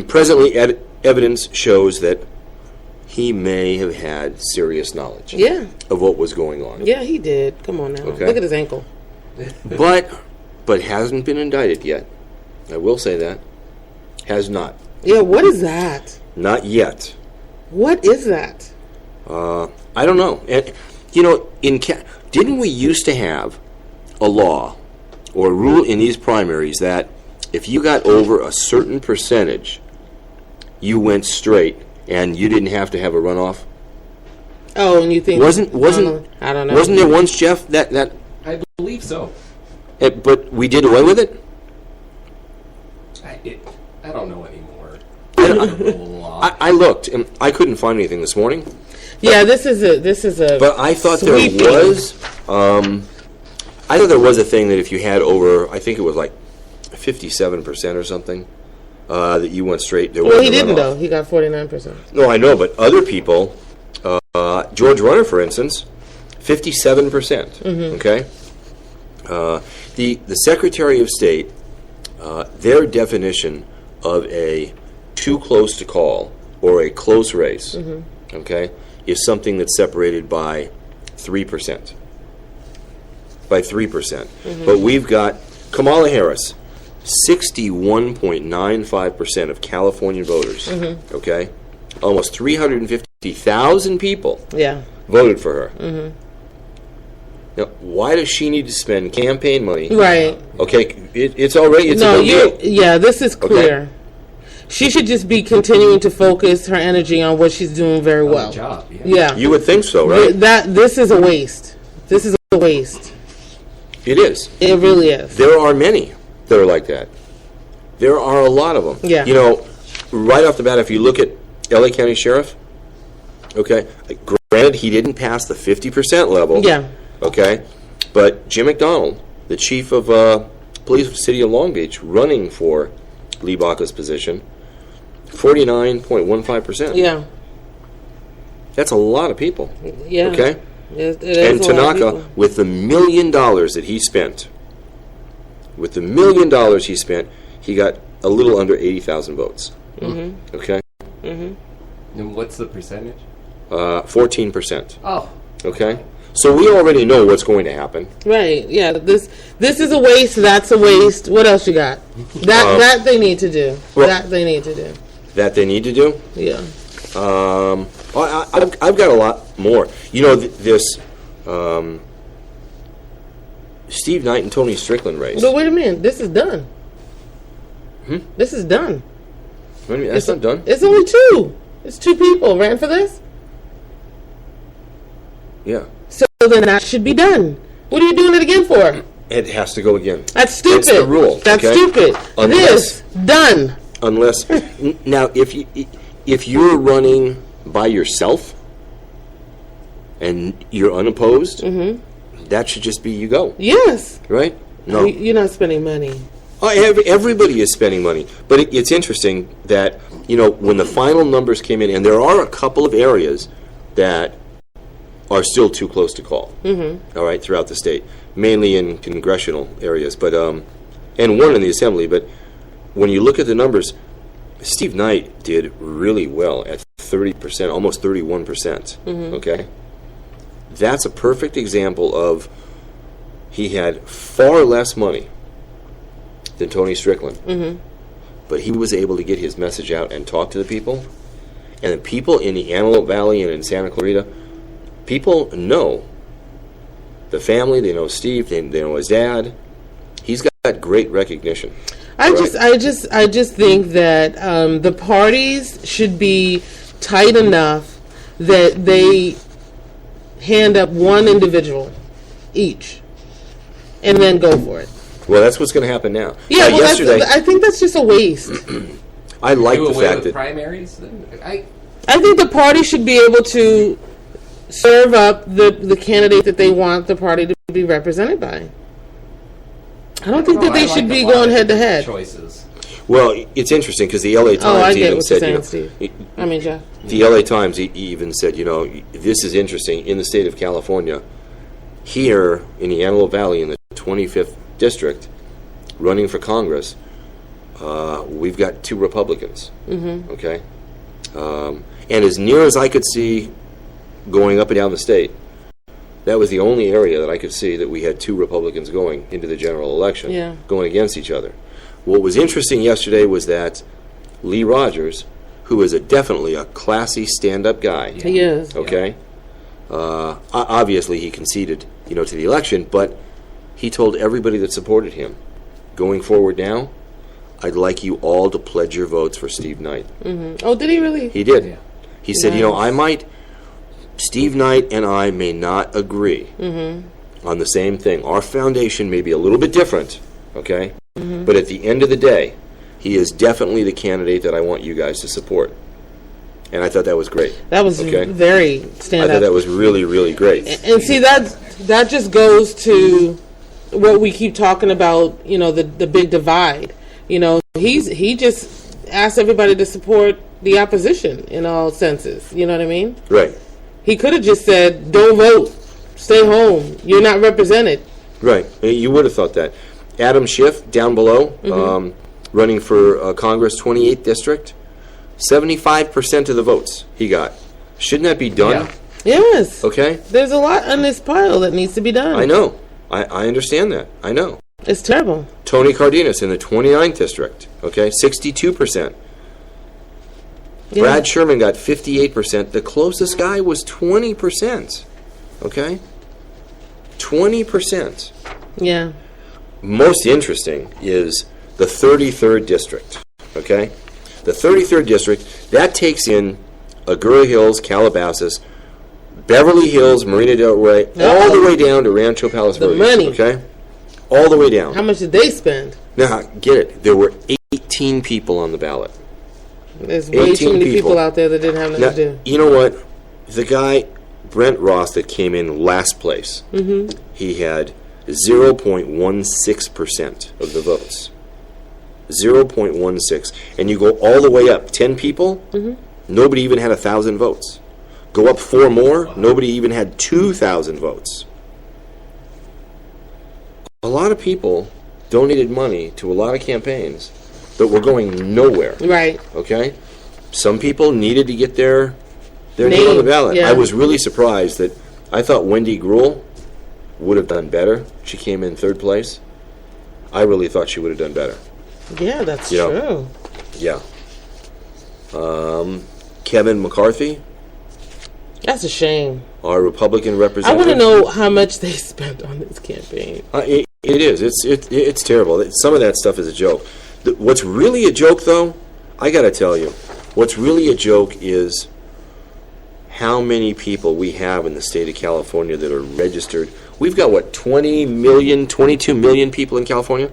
presently evidence shows that he may have had serious knowledge of what was going on. Yeah, he did. Come on now. Okay. Look at his ankle. But hasn't been indicted yet. I will say that. Has not. Yeah, what is that? Not yet. What is that? I don't know. And you know, didn't we used to have a law or a rule in these primaries that if you got over a certain percentage, you went straight and you didn't have to have a runoff? Oh, and you think wasn't I don't know. Wasn't there once, Jeff, that I believe so. but we did away with it? I don't know anymore. I don't know the law. I looked and I couldn't find anything this morning. Yeah, this is a. But I thought sweeping. there was. I thought there was a thing that if you had over, I think it was like 57% or something, that you went straight. Well, he didn't though. He got 49%. No, I know, but other people, George Runner, for instance, 57%. Okay. The Secretary of State, their definition of a too close to call or a close race, okay, is something that's separated by 3%. By 3%. But we've got Kamala Harris, 61.95% of California voters. Okay? Almost 350,000 people voted for her. Now, why does she need to spend campaign money? Right. Okay, it's already a done deal. Yeah, this is clear. Okay. She should just be continuing to focus her energy on what she's doing very well. Job, yeah. You would think so, right? This is a waste. This is a waste. It is. It really is. There are many that are like that. There are a lot of them. Yeah. You know, right off the bat, if you look at LA County Sheriff, okay, granted he didn't pass the 50% level. Yeah. Okay, but Jim McDonald, the chief of police of the city of Long Beach, running for Lee Baca's position, 49.15%. Yeah. That's a lot of people. Yeah. Okay? It is and Tanaka, with the $1 million that he spent, he got a little under 80,000 votes. Okay? And what's the percentage? 14%. Oh. Okay? So we already know what's going to happen. Right. Yeah. This is a waste. That's a waste. What else you got? That they need to do. Well, that they need to do. That they need to do? Yeah. I've got a lot more. You know, this Steve Knight and Tony Strickland race. But wait a minute. This is done. This is done. Wait a minute. That's not done? It's only two. It's two people ran for this. Yeah. So then that should be done. What are you doing it again for? It has to go again. That's stupid. It's the rule. That's okay? stupid. This done. Unless now, if you're running by yourself and you're unopposed, that should just be you go. Yes. Right. No. You're not spending money. Everybody is spending money. But it's interesting that, when the final numbers came in, and there are a couple of areas that are still too close to call, all right, throughout the state, mainly in congressional areas, but and one in the assembly. But when you look at the numbers, Steve Knight did really well at 30%, almost 31%, okay? That's a perfect example of he had far less money than Tony Strickland, but he was able to get his message out and talk to the people. And the people in the Antelope Valley and in Santa Clarita, people know the family. They know Steve. They know his dad. He's got great recognition. I just think that the parties should be tight enough that they hand up one individual each, and then go for it. Well, that's what's going to happen now. Yeah, yesterday, I think that's just a waste. I like the fact that primaries. I think the party should be able to serve up the candidate that they want the party to be represented by. I don't think that they should be going head to head. Choices. Well, it's interesting because the LA Times even said, Jeff. The LA Times even said, this is interesting in the state of California. Here in the Antelope Valley, in the 25th district, running for Congress, we've got 2 Republicans. Okay, and as near as I could see, going up and down the state, that was the only area that I could see that we had 2 Republicans going into the general election, going against each other. What was interesting yesterday was that Lee Rogers, who is definitely a classy stand-up guy, he is. Okay, obviously he conceded, to the election, but he told everybody that supported him, going forward now, I'd like you all to pledge your votes for Steve Knight. Oh, did he really? He did. Yeah. He said, Steve Knight and I may not agree on the same thing. Our foundation may be a little bit different, okay? But at the end of the day, he is definitely the candidate that I want you guys to support. And I thought that was great. That was very stand-up. I thought that was really, really great. And see, that just goes to what we keep talking about, the big divide. He just asked everybody to support the opposition in all senses. You know what I mean? Right. He could have just said, don't vote, stay home, you're not represented. Right. You would have thought that. Adam Schiff, down below, running for Congress, 28th District, 75% of the votes he got. Shouldn't that be done? Yeah. Yes. Okay. There's a lot on this pile that needs to be done. I know. I understand that. I know. It's terrible. Tony Cardenas in the 29th District, 62%. Yeah. Brad Sherman got 58%. The closest guy was 20%. Okay? 20%. Yeah. Most interesting is the 33rd District. Okay? The 33rd District, that takes in Agoura Hills, Calabasas, Beverly Hills, Marina del Rey, all the way down to Rancho Palos Verdes. The money. Okay? All the way down. How much did they spend? Now, get it. There were 18 people on the ballot. There's way too many people out there that didn't have nothing to do. You know what? The guy, Brent Ross, that came in last place, he had 0.16% of the votes. 0.16. And you go all the way up 10 people, nobody even had 1,000 votes. Go up 4 more, nobody even had 2,000 votes. A lot of people donated money to a lot of campaigns that were going nowhere. Right. Okay? Some people needed to get their name on the ballot. Yeah. I was really surprised that I thought Wendy Gruhl would have done better. She came in 3rd place. I really thought she would have done better. Yeah, that's true. Yeah. Kevin McCarthy. That's a shame. Our Republican representative. I want to know how much they spent on this campaign. It is. It's terrible. Some of that stuff is a joke. What's really a joke, though, I got to tell you, what's really a joke is how many people we have in the state of California that are registered. We've got, 20 million, 22 million people in California?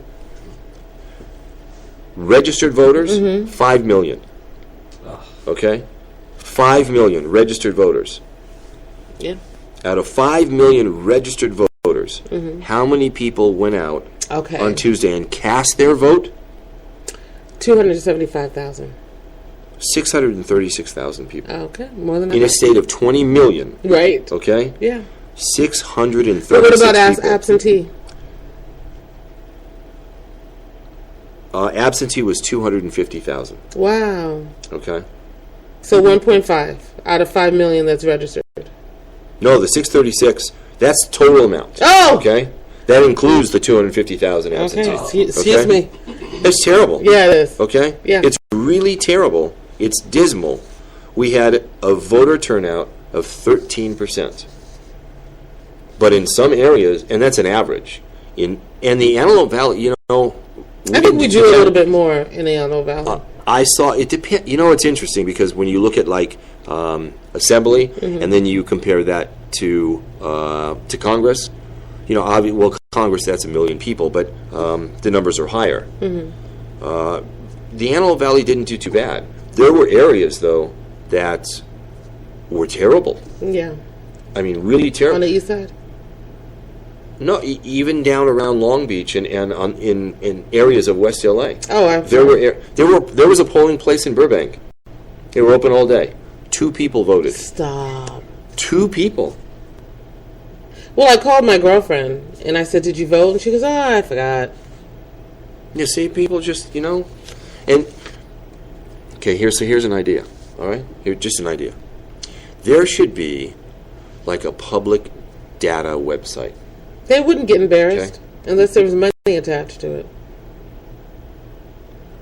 Registered voters? 5 million. Okay? 5 million registered voters. Yeah. Out of 5 million registered voters, how many people went out Okay. on Tuesday and cast their vote, 275,000. 636,000 people. Okay, more than In a state of 20 million. Right. Okay? Yeah. 636 But what about people. absentee? Absentee was 250,000. Wow. Okay? So 1.5 out of 5 million that's registered. No, the 636, that's total amount. Oh! Okay? That includes the 250,000 absentees. Okay. Excuse me. That's terrible. Yeah, it is. Okay? Yeah. It's really terrible. It's dismal. We had a voter turnout of 13%. But in some areas, and that's an average, and the Antelope Valley, you know... I think we do a little bit more in the Antelope Valley. I saw, it depends, you know, it's interesting because when you look at, like, Assembly, and then you compare that to Congress, you know, well, Congress, that's 1 million people, but the numbers are higher. The Antelope Valley didn't do too bad. There were areas, though, that were terrible. Yeah. I mean, really terrible. On the east side? No, even down around Long Beach and in areas of West LA. Oh, there was a polling place in Burbank. They were open all day. 2 people voted. Stop. 2 people. Well, I called my girlfriend and I said, "Did you vote?" And she goes, "Oh, I forgot." You see, people just, you know, and okay. Here's an idea. All right, just an idea. There should be like a public data website. They wouldn't get embarrassed unless there was money attached to it.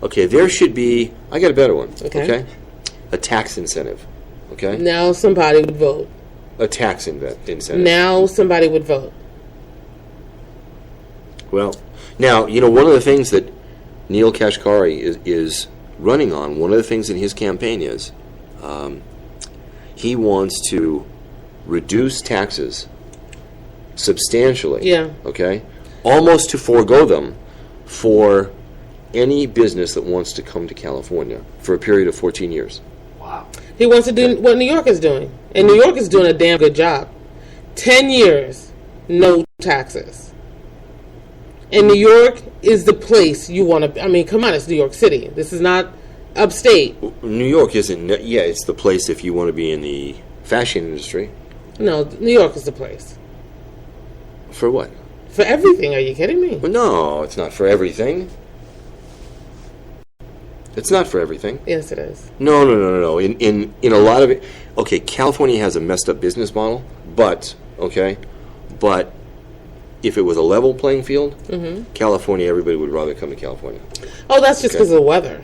Okay, there should be. I got a better one. Okay. A tax incentive. Okay. Now somebody would vote. A tax incentive. Now somebody would vote. Well, now you know one of the things that Neil Kashkari is running on. One of the things in his campaign is he wants to reduce taxes substantially. Yeah. Okay. Almost to forego them for any business that wants to come to California for a period of 14 years. Wow. He wants to do what New York is doing. And New York is doing a damn good job. 10 years, no taxes. And New York is the place you want to... I mean, come on, it's New York City. This is not upstate. New York isn't... Yeah, it's the place if you want to be in the fashion industry. No, New York is the place. For what? For everything. Are you kidding me? Well, no, it's not for everything. It's not for everything. Yes, it is. No. In a lot of it... Okay, California has a messed up business model, but if it was a level playing field, California, everybody would rather come to California. Oh, that's just because of the weather.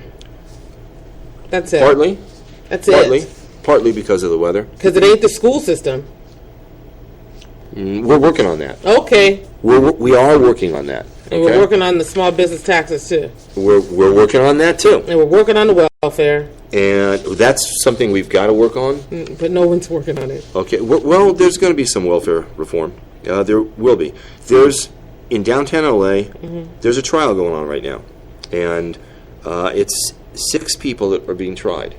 That's it. Partly. That's it. Partly because of the weather. Because it ain't the school system. We're working on that. Okay. We are working on that. And we're working on the small business taxes, too. We're working on that, too. And we're working on the welfare. And that's something we've got to work on. But no one's working on it. Okay. Well, there's going to be some welfare reform. There will be. There's, in downtown LA, there's a trial going on right now. And it's 6 people that are being tried.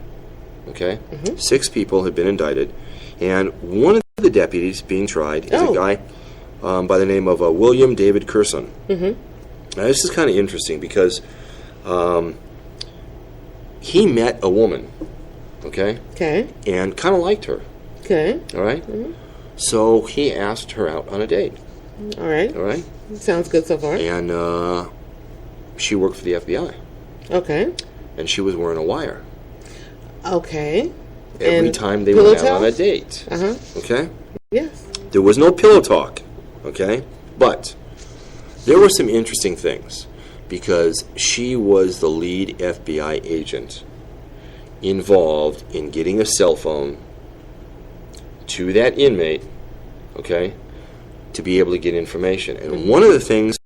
Okay? 6 people have been indicted. And one of the deputies being tried is a guy by the name of William David Curson. Now, this is kind of interesting because he met a woman, okay? Okay. And kind of liked her. Okay. All right? So he asked her out on a date. All right. All right? Sounds good so far. And she worked for the FBI. Okay. And she was wearing a wire. Okay. Every And time they pillow went out on a talk? date. Okay? Yes. There was no pillow talk, okay? But there were some interesting things because she was the lead FBI agent involved in getting a cell phone to that inmate, okay, to be able to get information. And one of the things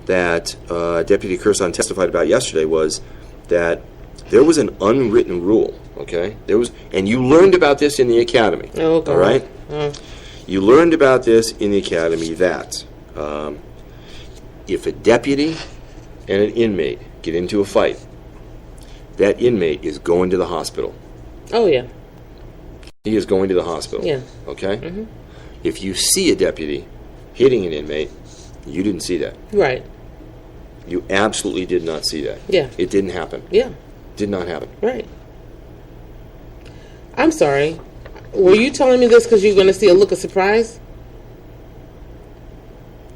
that Deputy Curson testified about yesterday was that there was an unwritten rule, okay? And you learned about this in the academy, Oh, God. all right? You learned about this in the academy that if a deputy and an inmate get into a fight, that inmate is going to the hospital. Oh, yeah. He is going to the hospital. Yeah. Okay? If you see a deputy hitting an inmate, you didn't see that. Right. You absolutely did not see that. Yeah. It didn't happen. Yeah. Did not happen. Right. I'm sorry. Were you telling me this because you're going to see a look of surprise?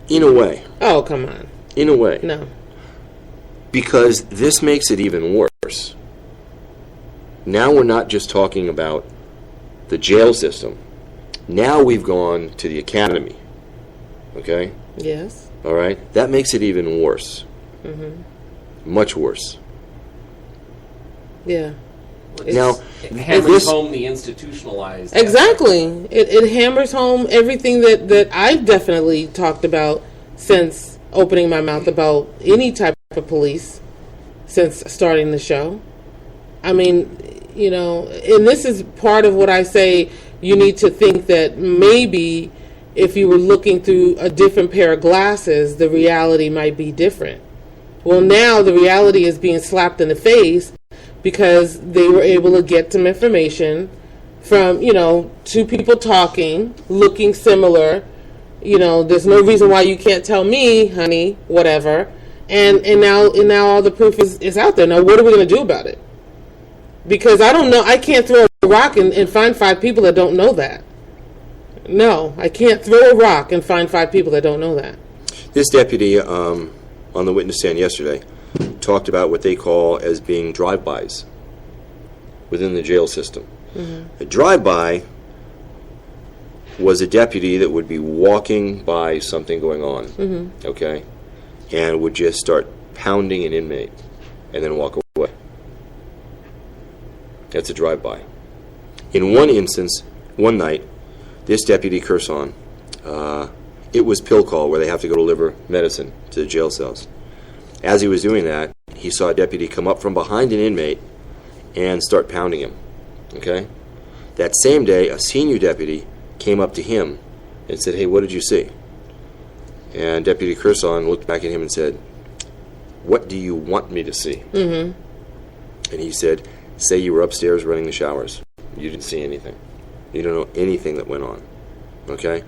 In a way. Oh, come on. In a way. No. Because this makes it even worse. Now we're not just talking about the jail system. Now we've gone to the academy. Okay? Yes. All right? That makes it even worse. Much worse. Yeah. Now, It hammers home the institutionalized. Exactly. It hammers home everything that I've definitely talked about since opening my mouth about any type of police since starting the show. I mean, you know, and this is part of what I say, you need to think that maybe if you were looking through a different pair of glasses, the reality might be different. Well, now the reality is being slapped in the face because they were able to get some information from, you know, two people talking, looking similar. You know, there's no reason why you can't tell me, honey, whatever. And now all the proof is out there. Now, what are we going to do about it? Because I don't know. I can't throw a rock and find 5 people that don't know that. No, I can't throw a rock and find 5 people that don't know that. this deputy on the witness stand yesterday talked about what they call as being drive-bys within the jail system. Mm-hmm. A drive-by was a deputy that would be walking by something going on, okay, and would just start pounding an inmate and then walk away. That's a drive-by. In one instance, one night, this deputy Curson, it was pill call where they have to go deliver medicine to the jail cells. As he was doing that, he saw a deputy come up from behind an inmate and start pounding him. Okay? That same day, a senior deputy came up to him and said, "Hey, what did you see?" And Deputy Curson looked back at him and said, "What do you want me to see?" And he said, "Say you were upstairs running the showers. You didn't see anything. You don't know anything that went on." Okay?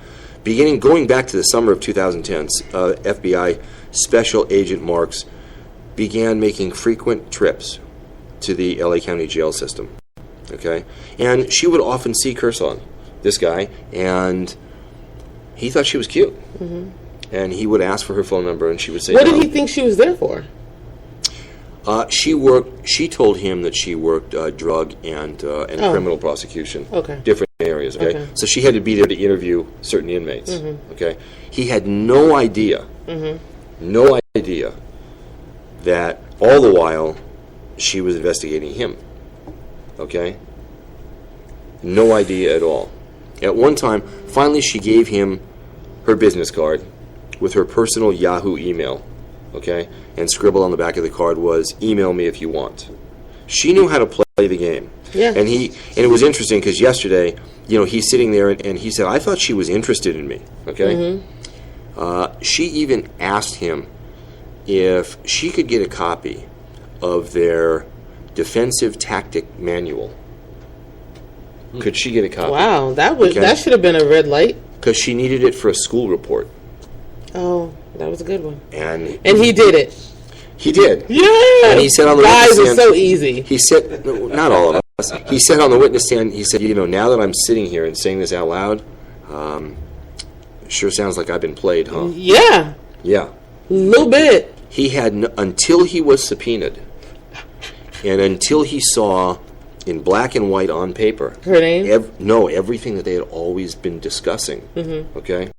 Going back to the summer of 2010, FBI Special Agent Marks began making frequent trips to the LA County jail system. Okay? And she would often see Curson, this guy, and he thought she was cute. And he would ask for her phone number, and she would say, What no. did he think she was there for? She told him that she worked drug and criminal prosecution. Okay. Different areas, okay? Okay. So she had to be there to interview certain inmates, okay? He had no idea, no idea that all the while she was investigating him, okay? No idea at all. At one time, finally she gave him her business card with her personal Yahoo email, okay? And scribbled on the back of the card was, "Email me if you want." She knew how to play the game. Yeah. And it was interesting because yesterday, he's sitting there and he said, "I thought she was interested in me." Okay. She even asked him if she could get a copy of their defensive tactic manual. Could she get a copy? Wow, that Okay. should have been a red light. Because she needed it for a school report. Oh, that was a good one. And he did it. he did. Yeah. And he said on the Guys witness are stand, so easy. he said, no, not all of us. He said on the witness stand, he said, now that I'm sitting here and saying this out loud, sure sounds like I've been played, huh? Yeah, Yeah. a little bit. He had, until he was subpoenaed, and until he saw in black and white on paper, Her name? everything that they had always been discussing, okay?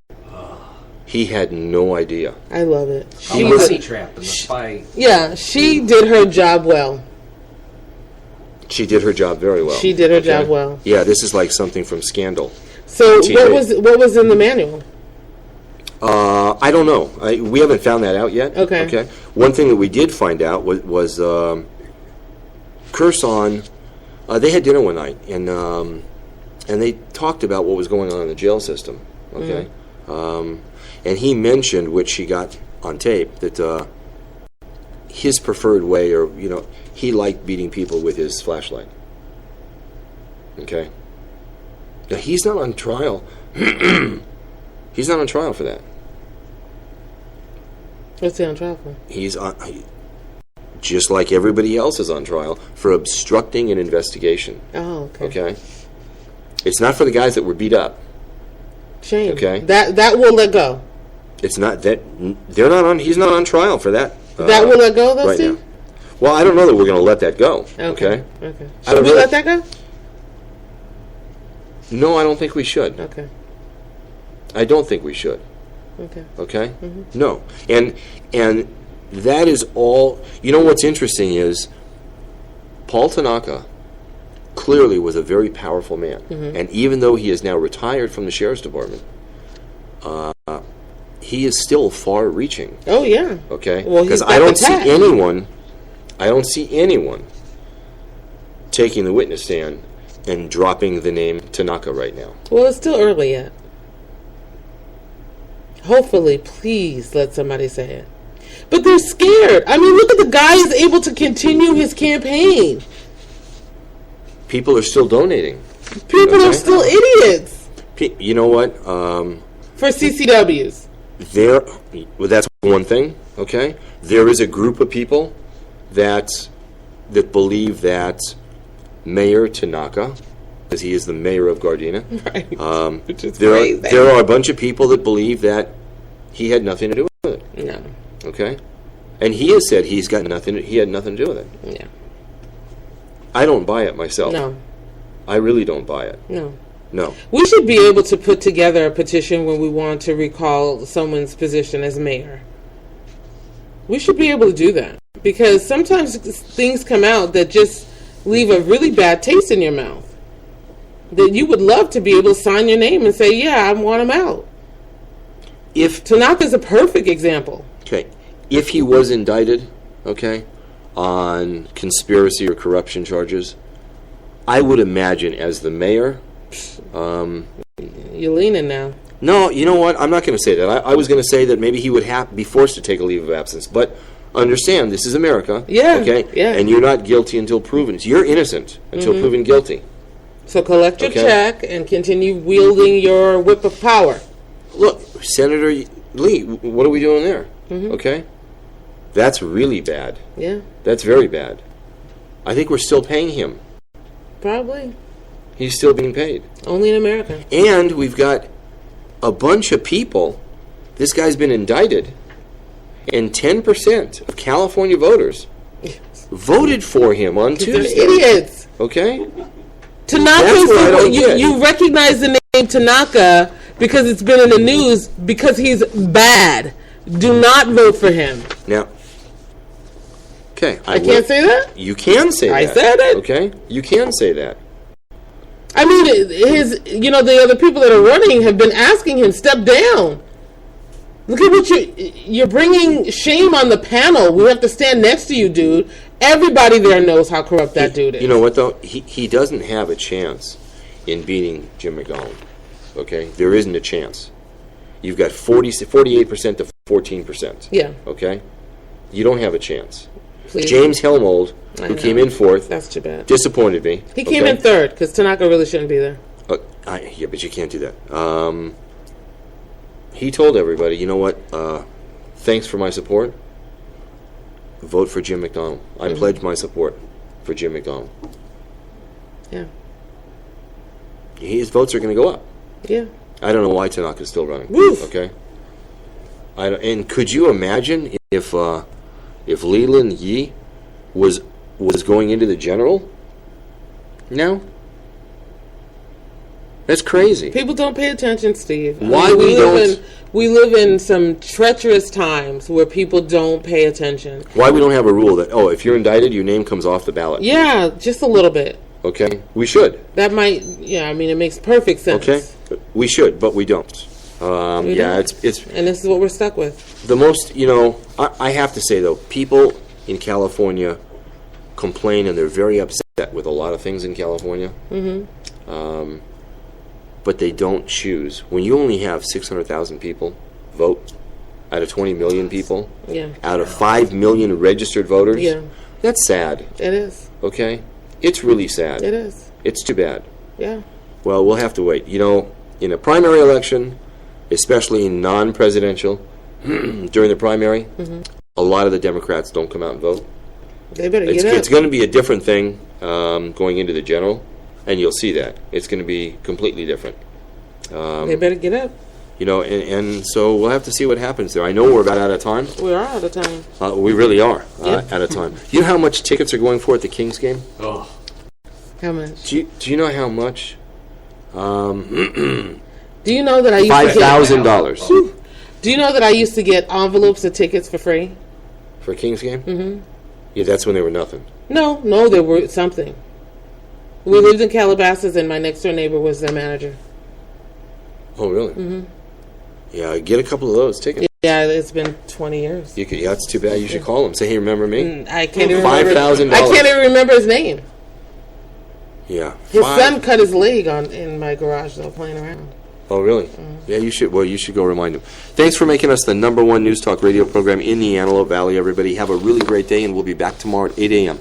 He had no idea. I love it. The money trap and the spy. Yeah, she did her job well. She did her job very well. She did her job well. Yeah, this is like something from Scandal. So TV. what was in the manual? I don't know. We haven't found that out yet. Okay. One thing that we did find out was Curson. They had dinner one night, and they talked about what was going on in the jail system. Okay, and he mentioned, which she got on tape, that his preferred way, or he liked beating people with his flashlight. Okay. Now he's not on trial. He's not on trial for that. What's he on trial for? He's on, just like everybody else is on trial, for obstructing an investigation. Oh, okay. Okay? It's not for the guys that were beat up. Shame. Okay. That will let go. It's not that they're not on. He's not on trial for that. That will let go, though, right Steve? now. Well, I don't know that we're going to let that go. Okay. Okay. Should we let that go? No, I don't think we should. Okay. I don't think we should. Okay. Okay. No, and that is all. You know what's interesting is Paul Tanaka clearly was a very powerful man, and even though he is now retired from the sheriff's department, he is still far-reaching. Oh yeah. Okay, Well, because he's I got don't the see tag. anyone taking the witness stand and dropping the name Tanaka right now. Well, it's still early yet. Hopefully, please let somebody say it. But they're scared. I mean, look at the guy is able to continue his campaign. People are still donating. People are still idiots You know what? for CCWs. Well, that's one thing. Okay, there is a group of people that believe that Mayor Tanaka, because he is the mayor of Gardena, Right. Which is there crazy. are a bunch of people that believe that he had nothing to do with it. No. Okay, and he has said he had nothing to do with it. Yeah. I don't buy it myself. No. I really don't buy it. No. No. We should be able to put together a petition when we want to recall someone's position as mayor. We should be able to do that. Because sometimes things come out that just leave a really bad taste in your mouth. That you would love to be able to sign your name and say, yeah, I want him out. If Tanaka's a perfect example. Okay, if he was indicted, okay, on conspiracy or corruption charges, I would imagine as the mayor. You're leaning now. No, you know what? I'm not going to say that. I was going to say that maybe he would be forced to take a leave of absence. But understand, this is America. Yeah, Okay. yeah. And you're not guilty until proven. You're innocent until proven guilty. So collect your Okay. check and continue wielding your whip of power. Look, Senator Lee, what are we doing there? Okay. That's really bad. Yeah, That's very bad. I think we're still paying him. probably. He's still being paid. Only in America. And we've got a bunch of people. This guy's been indicted, and 10% of California voters voted for him on They're Tuesday. idiots. Okay? Tanaka, That's what I don't get. you recognize the name Tanaka because it's been in the news because he's bad. Do not vote for him. Now, okay. I can't say that? You can say that. I said it. Okay? You can say that. I mean, the other people that are running have been asking him, step down. Look at what you're bringing shame on the panel. We have to stand next to you, dude. Everybody there knows how corrupt that dude is. You know what, though? He doesn't have a chance in beating Jim McDonald. Okay? There isn't a chance. You've got 48% to 14%. Yeah. Okay? You don't have a chance. Please. James Helmold, I who know. came in fourth, That's too bad. disappointed me. He came in third because Tanaka really shouldn't be there. Yeah, but you can't do that. He told everybody, you know what? Thanks for my support. Vote for Jim McDonald. I pledge my support for Jim McDonald. Yeah. His votes are going to go up. Yeah. I don't know why Tanaka's still running. Woof. Okay. And could you imagine if Leland Yee was going into the general now? That's crazy. People don't pay attention, Steve. Why we don't? We live in some treacherous times where people don't pay attention. Why we don't have a rule that, if you're indicted, your name comes off the ballot? Yeah, just a little bit. Okay? We should. That might, it makes perfect sense. Okay? We should, but we don't. We Yeah, don't. it's And this is what we're stuck with. the most, I have to say, though, people in California complain and they're very upset with a lot of things in California. But they don't choose. When you only have 600,000 people vote out of 20 million people, Yeah. out of 5 million registered voters, Yeah. that's sad, It is. okay? It's really sad. It is. It's too bad. Yeah. Well, we'll have to wait. In a primary election, especially in non-presidential, during the primary, a lot of the Democrats don't come out and vote. They better get up. It's going to be a different thing going into the general, and you'll see that. It's going to be completely different. They better get up. You know, and so we'll have to see what happens there. I know we're about out of time. We are out of time. We really are Yep. out of time. You know how much tickets are going for at the Kings game? Oh. How much? Do you know how much? Do you know that I used to get $5,000 Do you know that I used to get envelopes of tickets for free? for a Kings game? Mm-hmm. Yeah, that's when they were nothing. No, there were something. We lived in Calabasas, and my next door neighbor was their manager. Oh, really? Mm-hmm. Yeah, get a couple of those tickets. Yeah, it's been 20 years. Yeah, it's too bad. You should call him. Say, hey, remember me? I can't even remember. $5,000. I can't even remember his name. Yeah. His son cut his leg in my garage, though, playing around. Oh, really? Yeah, you should. Well, you should go remind him. Thanks for making us the #1 news talk radio program in the Antelope Valley, everybody. Have a really great day, and we'll be back tomorrow at 8 a.m.